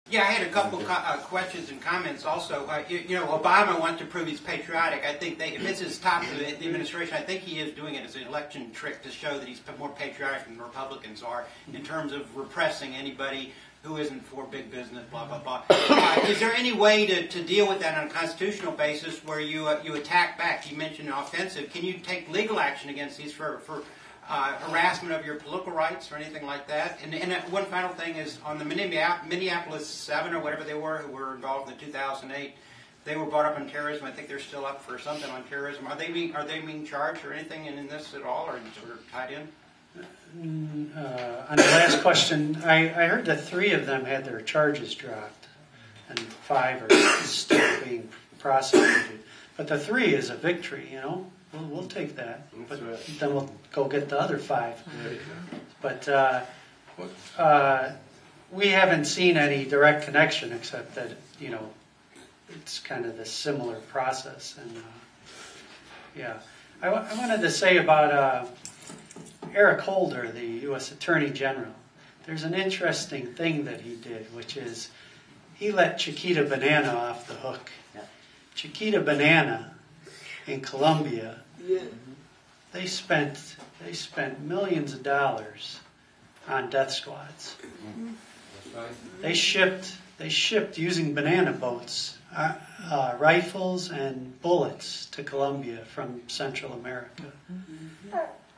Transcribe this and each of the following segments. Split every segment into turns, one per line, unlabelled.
Yeah, I had a couple questions and comments also. You know, Obama wants to prove he's patriotic. I think if this is top of the administration, I think he is doing it as an election trick to show that he's more patriotic than Republicans are in terms of repressing anybody who isn't for big business, blah, blah, blah. Is there any way to deal with that on a constitutional basis where you attack back? You mentioned offensive. Can you take legal action against these for harassment of your political rights or anything like that? And one final thing is on the Minneapolis 7 or whatever they were who were involved in 2008, they were brought up on terrorism. I think they're still up for something on terrorism. Are they being charged or anything in this at all, or sort of tied in?
On the last question, I heard that 3 of them had their charges dropped and 5 are still being prosecuted. But the 3 is a victory, you know. We'll take that, but then we'll go get the other 5. But we haven't seen any direct connection, except that, you know, it's kind of the similar process. And yeah, I wanted to say about Eric Holder, the U.S. Attorney General. There's an interesting thing that he did, which is he let Chiquita Banana off the hook. Chiquita Banana in Colombia, they spent millions of dollars on death squads. They shipped using banana boats rifles and bullets to Colombia from Central America,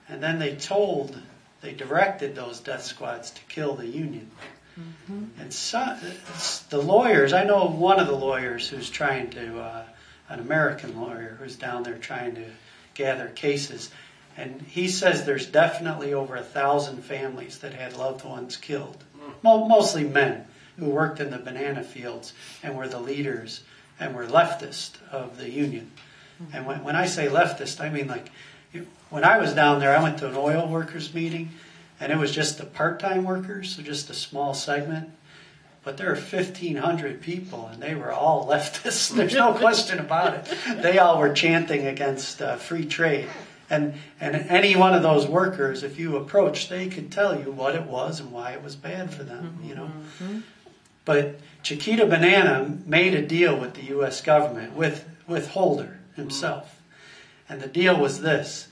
and then they directed those death squads to kill the Union. And the lawyers, I know one of the lawyers who's trying to. An American lawyer who's down there trying to gather cases. And he says there's definitely over 1,000 families that had loved ones killed. Mostly men who worked in the banana fields and were the leaders and were leftist of the Union. And when I say leftist, I mean like, when I was down there, I went to an oil workers meeting, and it was just the part-time workers, so just a small segment. But there were 1,500 people, and they were all leftists. There's no question about it. They all were chanting against free trade. And any one of those workers, if you approached, they could tell you what it was and why it was bad for them, you know. But Chiquita Banana made a deal with the U.S. government, with Holder himself. And the deal was this.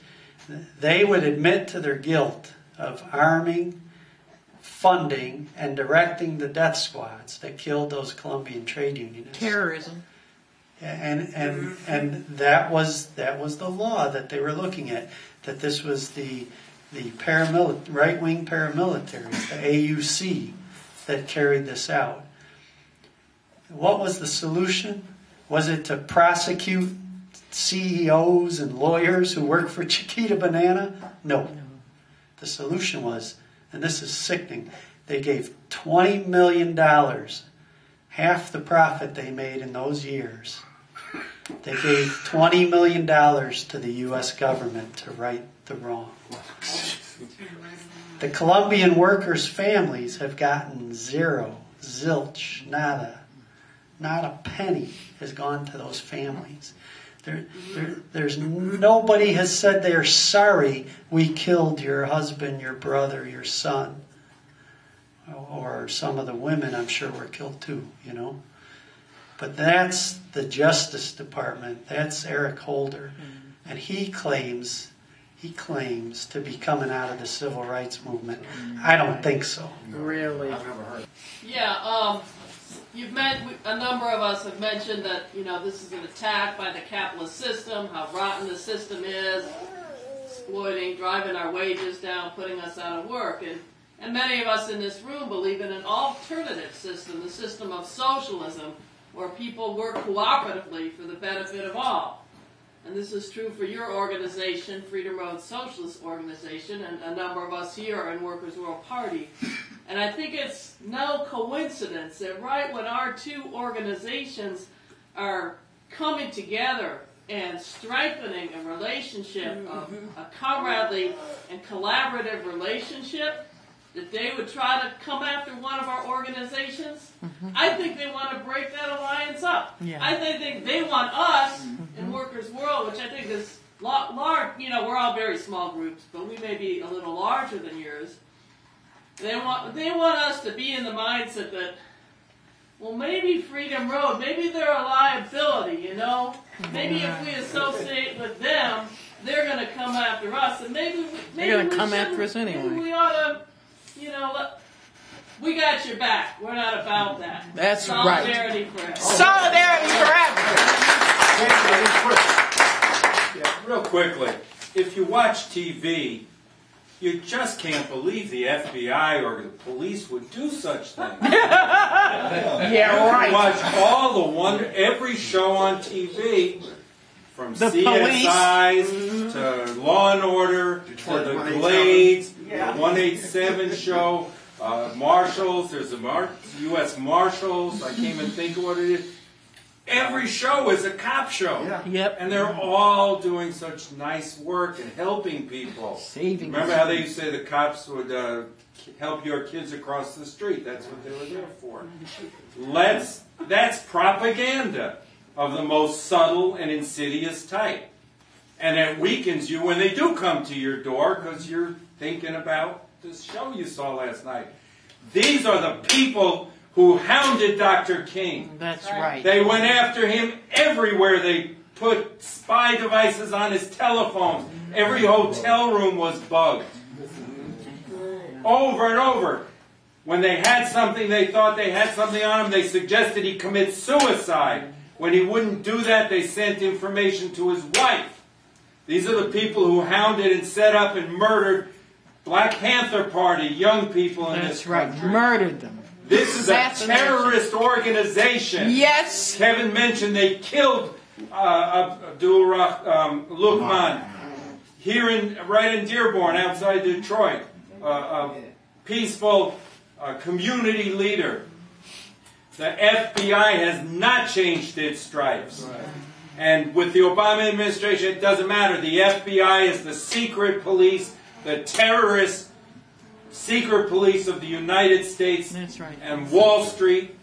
They would admit to their guilt of arming, funding, and directing the death squads that killed those Colombian trade unionists.
Terrorism.
And that was the law that they were looking at. That this was the right-wing paramilitary, the AUC, that carried this out. What was the solution? Was it to prosecute CEOs and lawyers who work for Chiquita Banana? No. The solution was, and this is sickening, they gave $20 million, half the profit they made in those years. They gave $20 million to the U.S. government to right the wrong. The Colombian workers' families have gotten zero, zilch, nada. Not a penny has gone to those families. There's nobody has said they're sorry we killed your husband, your brother, your son. Or some of the women, I'm sure, were killed too, you know. But that's the Justice Department. That's Eric Holder. And he claims to be coming out of the civil rights movement. I don't think so.
Really?
I've never heard.
Yeah, a number of us have mentioned that, you know, this is an attack by the capitalist system, how rotten the system is, exploiting, driving our wages down, putting us out of work. And many of us in this room believe in an alternative system, the system of socialism, where people work cooperatively for the benefit of all. And this is true for your organization, Freedom Road Socialist Organization, and a number of us here are in Workers' World Party. And I think it's no coincidence that right when our two organizations are coming together and strengthening a relationship, a comradely and collaborative relationship, that they would try to come after one of our organizations. I think they want to break that alliance up.
Yeah.
I think they want us in Workers' World, which I think is large. You know, we're all very small groups, but we may be a little larger than yours. They want us to be in the mindset that well, maybe Freedom Road, maybe they're a liability, you know? Maybe if we associate with them, they're going to come after us, and maybe
They're going to come
shouldn't.
after us anyway.
Maybe we ought to, you know, we got your back. We're not about that.
That's right.
Solidarity forever.
Solidarity forever.
Yeah, real quickly, if you watch TV, you just can't believe the FBI or the police would do such things.
Yeah, right.
Watch all every show on TV, from
The
CSIs to Law and Order to the Glades, the 187 show, Marshals. There's the U.S. Marshals. I can't even think of what it is. Every show is a cop show.
Yep.
And they're all doing such nice work and helping people.
Saving.
Remember how they used to say the cops would help your kids across the street? That's what they were there for. That's propaganda of the most subtle and insidious type. And it weakens you when they do come to your door because you're thinking about this show you saw last night. These are the people who hounded Dr. King.
That's right.
They went after him everywhere. They put spy devices on his telephones. Every hotel room was bugged. Over and over. When they had something, they thought they had something on him, they suggested he commit suicide. When he wouldn't do that, they sent information to his wife. These are the people who hounded and set up and murdered Black Panther Party, young people in this country.
That's right. Murdered them.
This is a terrorist organization.
Yes.
Kevin mentioned they killed Abdul Lukman here right in Dearborn, outside Detroit. A peaceful community leader. The FBI has not changed its stripes. And with the Obama administration, it doesn't matter. The FBI is the secret police, the terrorist secret police of the United States.
That's right.
And Wall Street,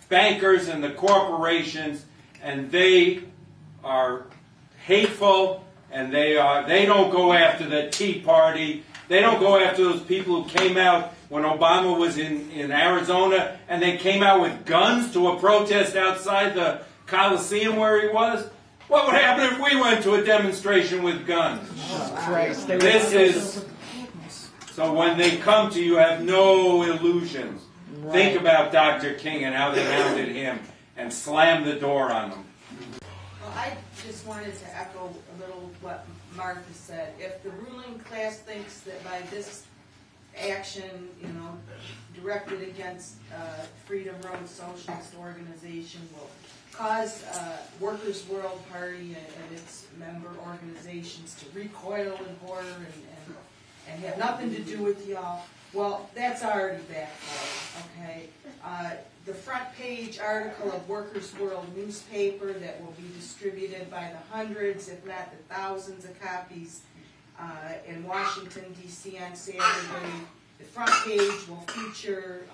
bankers and the corporations, and they are hateful, and they don't go after the Tea Party. They don't go after those people who came out when Obama was in Arizona, and they came out with guns to a protest outside the Coliseum where he was. What would happen if we went to a demonstration with guns?
Christ.
So when they come to you, have no illusions. Right. Think about Dr. King and how they hounded him and slammed the door on him.
Well, I just wanted to echo a little what Martha said. If the ruling class thinks that by this action, directed against Freedom Road Socialist Organization will cause Workers' World Party and its member organizations to recoil in horror and have nothing to do with y'all, well, that's already backfired, okay? The front page article of Workers' World newspaper that will be distributed by the hundreds, if not the thousands of copies in Washington, D.C. on Saturday. The front page will feature,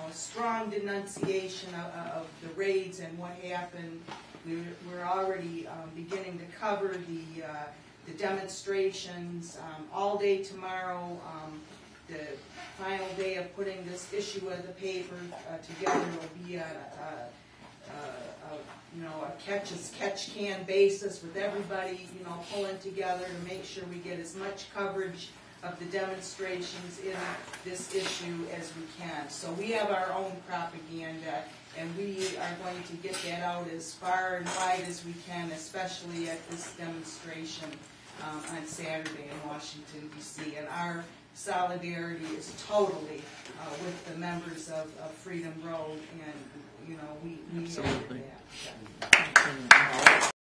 a strong denunciation of the raids and what happened. We're already beginning to cover the demonstrations all day tomorrow. The final day of putting this issue of the paper together will be a catch-can basis with everybody, pulling together to make sure we get as much coverage of the demonstrations in this issue as we can. So we have our own propaganda, and we are going to get that out as far and wide as we can, especially at this demonstration on Saturday in Washington, D.C. And our solidarity is totally with the members of Freedom Road, and we
Absolutely.
have that.